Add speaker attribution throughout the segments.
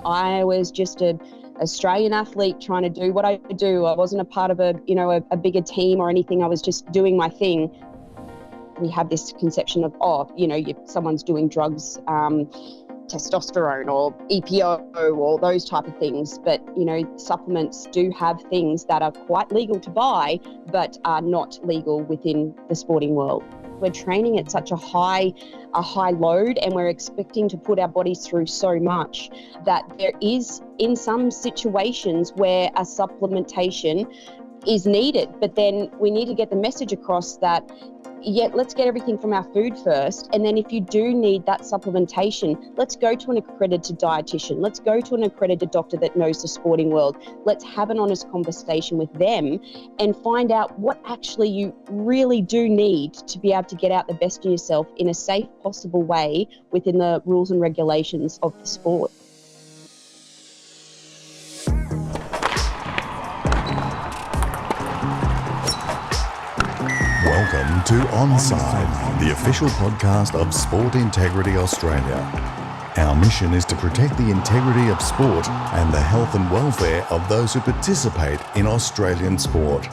Speaker 1: I was just an Australian athlete trying to do what I do. I wasn't a part of a bigger team or anything. I was just doing my thing. We have this conception of, if someone's doing drugs, testosterone or EPO or those type of things. But, supplements do have things that are quite legal to buy, but are not legal within the sporting world. We're training at such a high load, and we're expecting to put our bodies through so much that there is, in some situations, where a supplementation is needed. But then we need to get the message across that, let's get everything from our food first. And then if you do need that supplementation, let's go to an accredited dietitian. Let's go to an accredited doctor that knows the sporting world. Let's have an honest conversation with them and find out what actually you really do need to be able to get out the best of yourself in a safe possible way within the rules and regulations of the sport.
Speaker 2: Welcome to Onside, the official podcast of Sport Integrity Australia. Our mission is to protect the integrity of sport and the health and welfare of those who participate in Australian sport.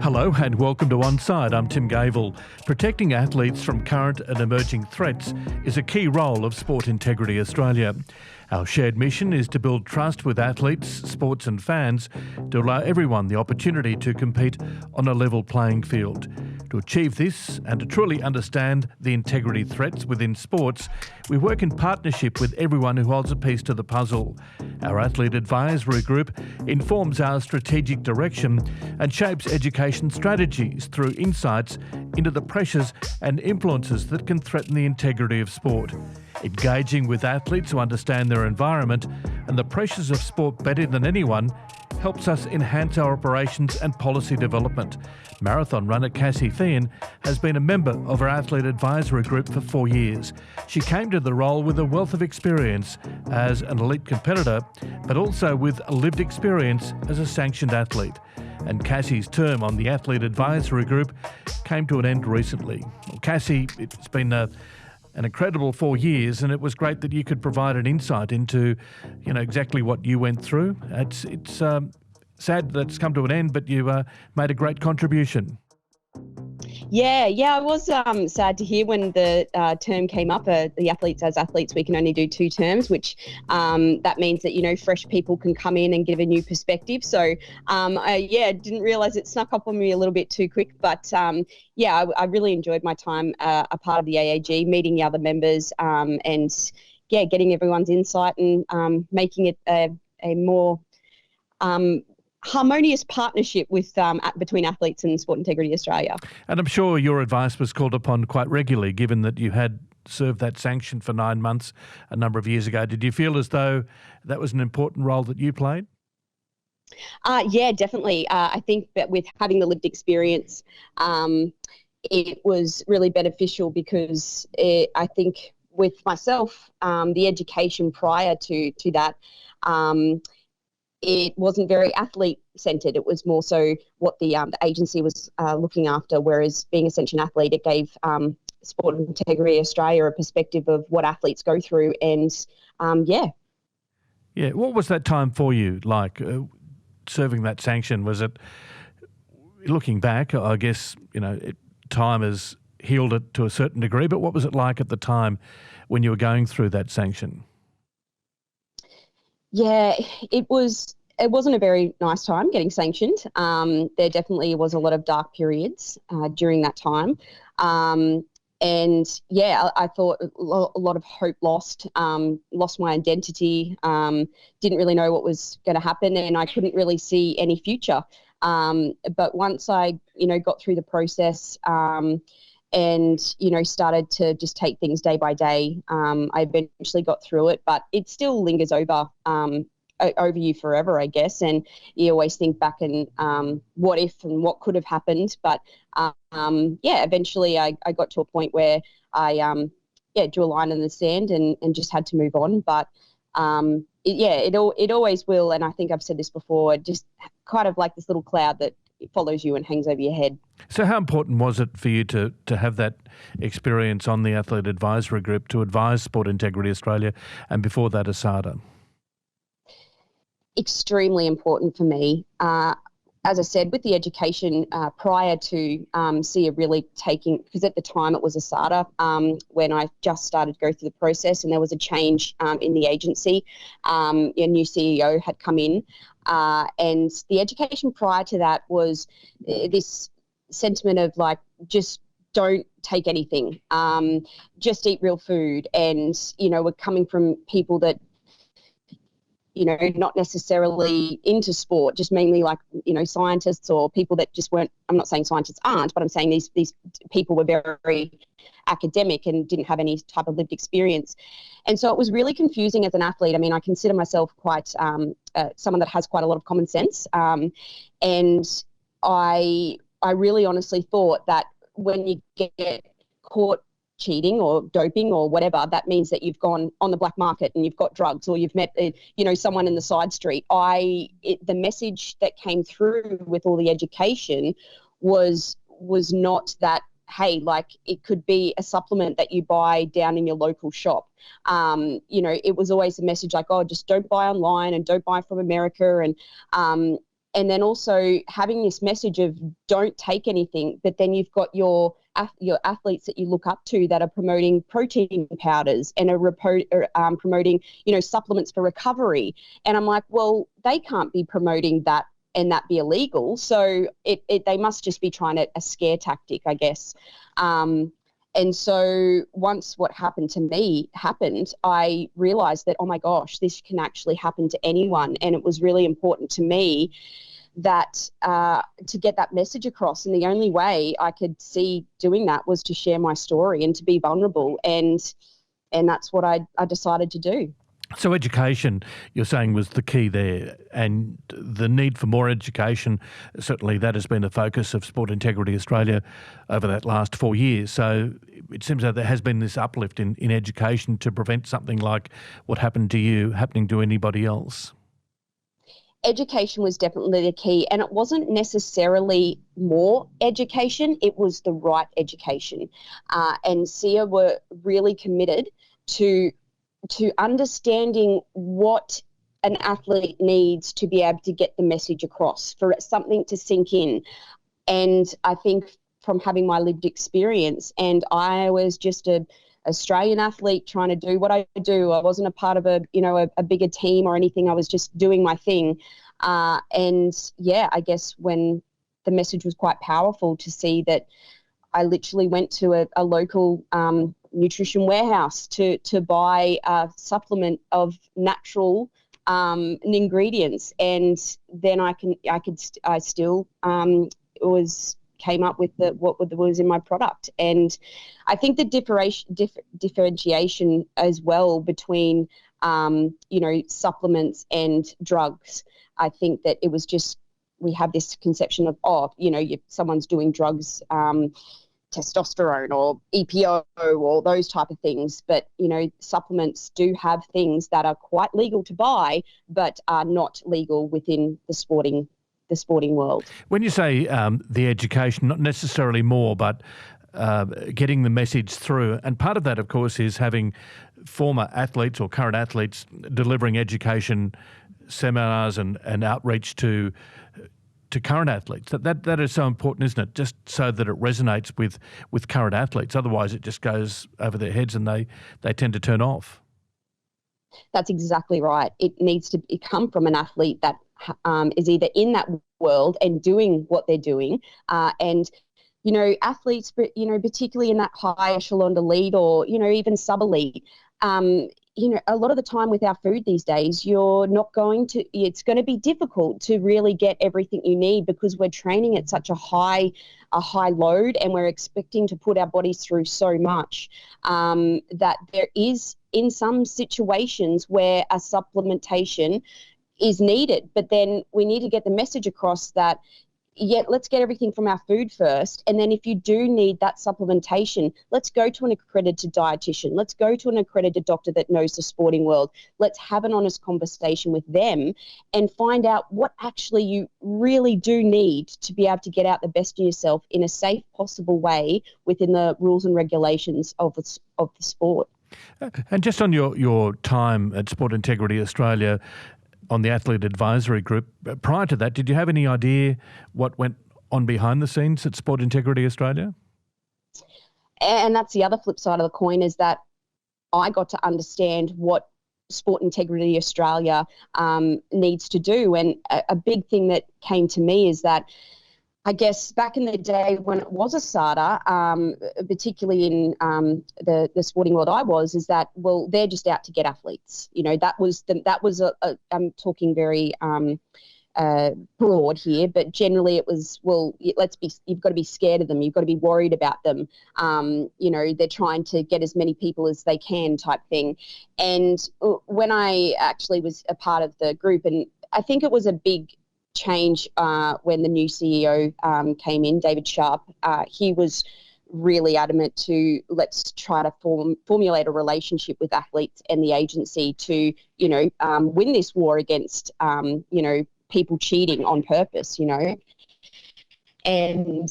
Speaker 3: Hello and welcome to Onside. I'm Tim Gavel. Protecting athletes from current and emerging threats is a key role of Sport Integrity Australia. Our shared mission is to build trust with athletes, sports and fans to allow everyone the opportunity to compete on a level playing field. To achieve this and to truly understand the integrity threats within sports, we work in partnership with everyone who holds a piece to the puzzle. Our Athlete Advisory Group informs our strategic direction and shapes education strategies through insights into the pressures and influences that can threaten the integrity of sport. Engaging with athletes who understand their environment and the pressures of sport better than anyone helps us enhance our operations and policy development. Marathon runner Cassie Fien has been a member of our Athlete Advisory Group for 4 years. She came to the role with a wealth of experience as an elite competitor, but also with a lived experience as a sanctioned athlete. And Cassie's term on the Athlete Advisory Group came to an end recently. Well, Cassie, it's been an incredible 4 years, and it was great that you could provide an insight into, exactly what you went through. It's sad that it's come to an end, but you made a great contribution.
Speaker 1: Yeah, I was sad to hear when the term came up. The athletes, we can only do 2 terms, which that means that, fresh people can come in and give a new perspective. So, I didn't realise it snuck up on me a little bit too quick. But, I really enjoyed my time a part of the AAG, meeting the other members and, getting everyone's insight and making it a more harmonious partnership with between athletes and Sport Integrity Australia.
Speaker 3: And I'm sure your advice was called upon quite regularly, given that you had served that sanction for 9 months a number of years ago. Did you feel as though that was an important role that you played?
Speaker 1: Yeah, definitely. I think that with having the lived experience, it was really beneficial because I think with myself, the education prior to that, it wasn't very athlete-centred. It was more so what the agency was looking after, whereas being a sanctioned athlete, it gave Sport Integrity Australia a perspective of what athletes go through and, Yeah,
Speaker 3: what was that time for you like, serving that sanction? Was it, looking back, I guess, time has healed it to a certain degree, but what was it like at the time when you were going through that sanction?
Speaker 1: Yeah, it wasn't a very nice time getting sanctioned. There definitely was a lot of dark periods during that time. I thought a lot of hope lost my identity, didn't really know what was going to happen, and I couldn't really see any future. But once I, got through the process, and, started to just take things day by day, I eventually got through it, but it still lingers over you forever, I guess. And you always think back and what if and what could have happened. But, eventually I got to a point where I, drew a line in the sand and just had to move on. But, it always will. And I think I've said this before, just kind of like this little cloud that follows you and hangs over your head.
Speaker 3: So how important was it for you to have that experience on the Athlete Advisory Group to advise Sport Integrity Australia and before that ASADA?
Speaker 1: Extremely important for me. As I said, with the education prior to SIA really taking, because at the time it was ASADA when I just started to go through the process, and there was a change in the agency. A new CEO had come in, and the education prior to that was this sentiment of like, just don't take anything, just eat real food. And, we're coming from people that, not necessarily into sport, just mainly like, scientists or people that just weren't, I'm not saying scientists aren't, but I'm saying these people were very academic and didn't have any type of lived experience. And so it was really confusing as an athlete. I mean, I consider myself quite someone that has quite a lot of common sense. And I really honestly thought that when you get caught cheating or doping or whatever, that means that you've gone on the black market and you've got drugs, or you've met, someone in the side street. The message that came through with all the education was not that, hey, like it could be a supplement that you buy down in your local shop. It was always a message like, oh, just don't buy online and don't buy from America. And then also having this message of don't take anything, but then you've got your athletes that you look up to that are promoting protein powders and are promoting, supplements for recovery. And I'm like, well, they can't be promoting that and that be illegal. So they must just be trying a scare tactic, I guess. And so once what happened to me happened, I realized that, oh my gosh, this can actually happen to anyone. And it was really important to me that to get that message across. And the only way I could see doing that was to share my story and to be vulnerable. And that's what I decided to do.
Speaker 3: So education, you're saying, was the key there, and the need for more education, certainly that has been a focus of Sport Integrity Australia over that last 4 years. So it seems that there has been this uplift in education to prevent something like what happened to you happening to anybody else.
Speaker 1: Education was definitely the key, and it wasn't necessarily more education, it was the right education. And SIA were really committed to understanding what an athlete needs to be able to get the message across, for something to sink in. And I think from having my lived experience, and I was just an Australian athlete trying to do what I do. I wasn't a part of a bigger team or anything. I was just doing my thing. And yeah, I guess when the message was quite powerful to see that, I literally went to a local nutrition warehouse to buy a supplement of natural ingredients, and then I still came up with what was in my product. And I think the differentiation as well between supplements and drugs, I think that it was just, we have this conception of, someone's doing drugs, testosterone or EPO or those type of things. But, supplements do have things that are quite legal to buy, but are not legal within the sporting world.
Speaker 3: When you say the education, not necessarily more, but getting the message through, and part of that, of course, is having former athletes or current athletes delivering education seminars and outreach to current athletes. That is so important, isn't it? Just so that it resonates with current athletes. Otherwise, it just goes over their heads and they tend to turn off.
Speaker 1: That's exactly right. It needs to come from an athlete that is either in that world and doing what they're doing, and athletes, particularly in that high echelon elite or even sub-elite. A lot of the time with our food these days, it's going to be difficult to really get everything you need, because we're training at such a high load, and we're expecting to put our bodies through so much that there is, in some situations, where a supplementation is needed. But then we need to get the message across that let's get everything from our food first. And then if you do need that supplementation, let's go to an accredited dietitian. Let's go to an accredited doctor that knows the sporting world. Let's have an honest conversation with them and find out what actually you really do need to be able to get out the best of yourself in a safe possible way within the rules and regulations of the sport.
Speaker 3: And just on your time at Sport Integrity Australia, on the Athlete Advisory Group, prior to that, did you have any idea what went on behind the scenes at Sport Integrity Australia?
Speaker 1: And that's the other flip side of the coin, is that I got to understand what Sport Integrity Australia needs to do. And a big thing that came to me is that, I guess back in the day when it was a SADA, particularly in the sporting world is that, well, they're just out to get athletes. That was I'm talking very broad here, but generally it was, well, you've got to be scared of them. You've got to be worried about them. They're trying to get as many people as they can type thing. And when I actually was a part of the group, and I think it was a big change when the new CEO came in, David Sharp. He was really adamant to let's try to formulate a relationship with athletes and the agency to, win this war against, people cheating on purpose, And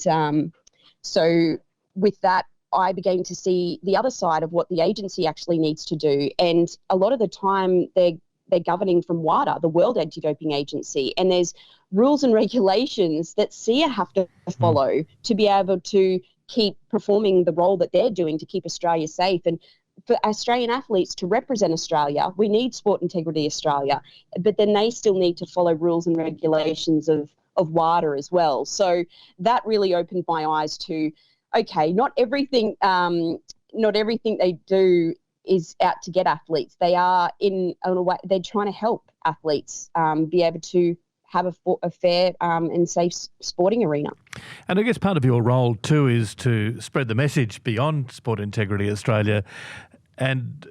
Speaker 1: so with that, I began to see the other side of what the agency actually needs to do. And a lot of the time they're governing from WADA, the World Anti-Doping Agency, and there's rules and regulations that SIA have to follow to be able to keep performing the role that they're doing to keep Australia safe. And for Australian athletes to represent Australia, we need Sport Integrity Australia, but then they still need to follow rules and regulations of WADA as well. So that really opened my eyes to, okay, not everything they do is out to get athletes. They are in a way, they're trying to help athletes be able to have a fair and safe sporting arena.
Speaker 3: And I guess part of your role too is to spread the message beyond Sport Integrity Australia, and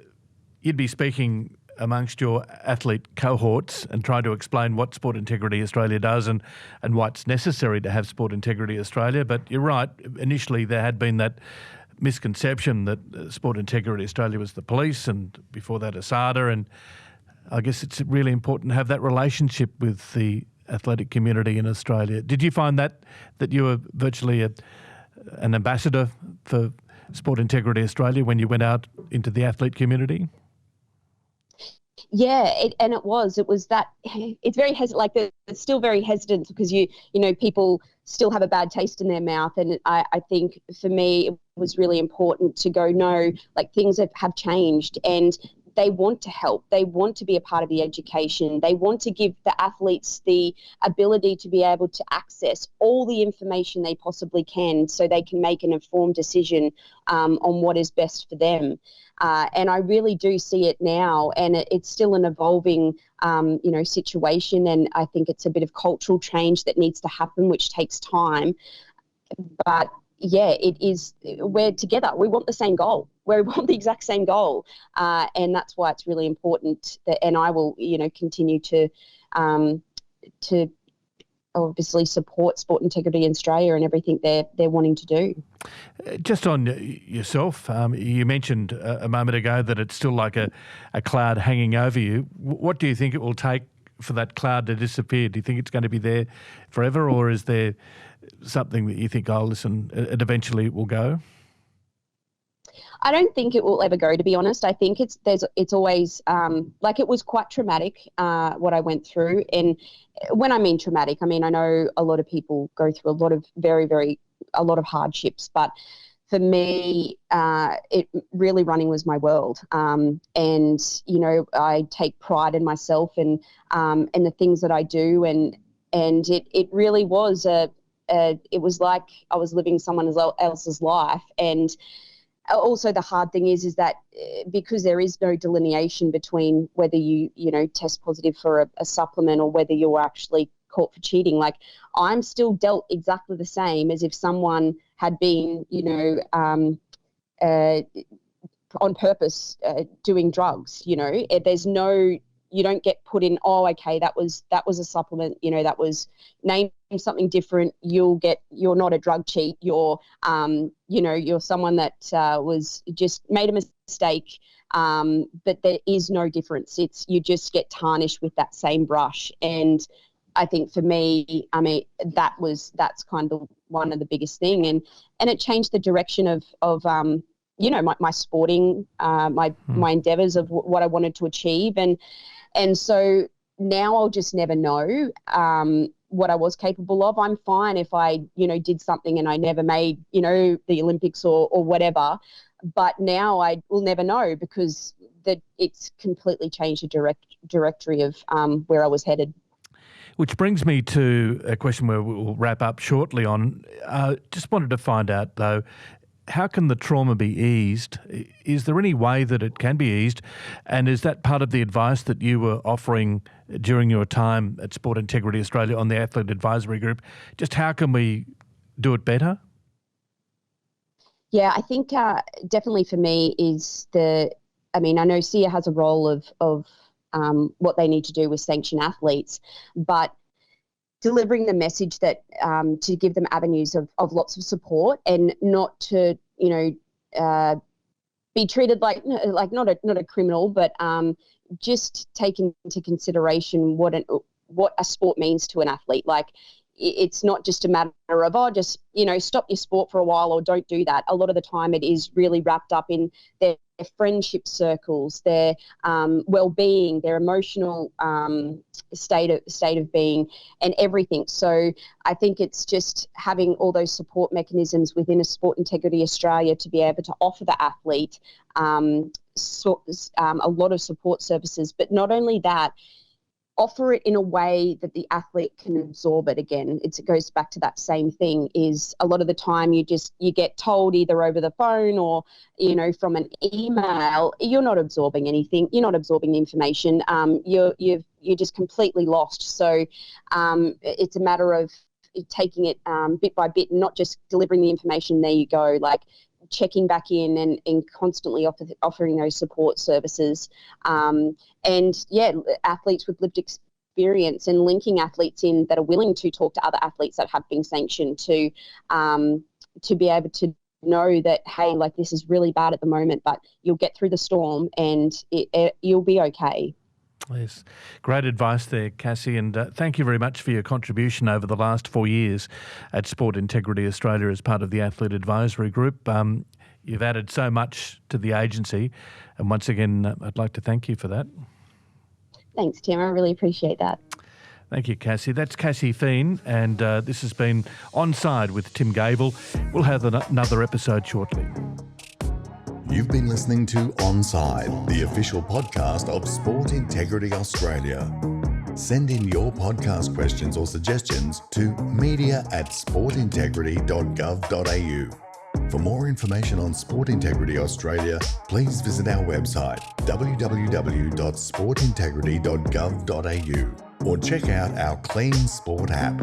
Speaker 3: you'd be speaking amongst your athlete cohorts and try to explain what Sport Integrity Australia does and why it's necessary to have Sport Integrity Australia. But you're right, initially there had been that misconception that Sport Integrity Australia was the police, and before that ASADA, and I guess it's really important to have that relationship with the athletic community in Australia. Did you find that you were virtually an ambassador for Sport Integrity Australia when you went out into the athlete community?
Speaker 1: Yeah, it was that it's very it's still very hesitant because people still have a bad taste in their mouth, and I think for me it was really important to go, no, like things have changed, and they want to help. They want to be a part of the education. They want to give the athletes the ability to be able to access all the information they possibly can so they can make an informed decision on what is best for them. And I really do see it now, and it's still an evolving, situation. And I think it's a bit of cultural change that needs to happen, which takes time. But yeah, it is. We're together. We want the same goal. We want the exact same goal, and that's why it's really important. And I will, continue to obviously support Sport Integrity Australia and everything they're wanting to do.
Speaker 3: Just on yourself, you mentioned a moment ago that it's still like a cloud hanging over you. What do you think it will take for that cloud to disappear? Do you think it's going to be there forever, or is there something that you think, oh, listen, it eventually will go?
Speaker 1: I don't think it will ever go, to be honest. I think it's always it was quite traumatic what I went through. And when I mean traumatic, I know a lot of people go through a lot of a lot of hardships, but for me, it really running was my world. And I take pride in myself and the things that I do, and it really was it was like I was living someone else's life. And also the hard thing is that because there is no delineation between whether you test positive for a supplement or whether you're actually caught for cheating, like I'm still dealt exactly the same as if someone had been, on purpose doing drugs. There's no, you don't get put in, oh, okay, that was a supplement, that was named something different. You're not a drug cheat. You're you're someone that was just made a mistake. But there is no difference. You just get tarnished with that same brush. And I think for me, that's kind of one of the biggest thing, and it changed the direction of my sporting, my endeavours of what I wanted to achieve, and so now I'll just never know what I was capable of. I'm fine if I did something and I never made the Olympics or whatever, but now I will never know because it's completely changed the directory of where I was headed.
Speaker 3: Which brings me to a question where we'll wrap up shortly on. Just wanted to find out, though, how can the trauma be eased? Is there any way that it can be eased? And is that part of the advice that you were offering during your time at Sport Integrity Australia on the Athlete Advisory Group? Just how can we do it better?
Speaker 1: Yeah, I think definitely for me is I know SIA has a role of what they need to do with sanction athletes, but delivering the message that to give them avenues of lots of support and not to be treated like not a criminal, but just take into consideration what a sport means to an athlete. Like, it's not just a matter of, just stop your sport for a while or don't do that. A lot of the time it is really wrapped up in their friendship circles, their well-being, their emotional state of being, and everything. So I think it's just having all those support mechanisms within a Sport Integrity Australia to be able to offer the athlete a lot of support services, but not only that, offer it in a way that the athlete can absorb it. Again, it goes back to that same thing, is a lot of the time you get told either over the phone or from an email, you're not absorbing anything, you're not absorbing the information, you're just completely lost. So it's a matter of taking it bit by bit and not just delivering the information, there you go, like checking back in and constantly offering those support services. Athletes with lived experience and linking athletes in that are willing to talk to other athletes that have been sanctioned to be able to know that, hey, like, this is really bad at the moment, but you'll get through the storm and you'll be okay.
Speaker 3: Yes, great advice there, Cassie, and thank you very much for your contribution over the last 4 years at Sport Integrity Australia as part of the Athlete Advisory Group. You've added so much to the agency, and once again, I'd like to thank you for that.
Speaker 1: Thanks, Tim. I really appreciate that.
Speaker 3: Thank you, Cassie. That's Cassie Fien, and this has been Onside with Tim Gable. We'll have another episode shortly.
Speaker 2: You've been listening to Onside, the official podcast of Sport Integrity Australia. Send in your podcast questions or suggestions to media@sportintegrity.gov.au. For more information on Sport Integrity Australia, please visit our website www.sportintegrity.gov.au or check out our Clean Sport app.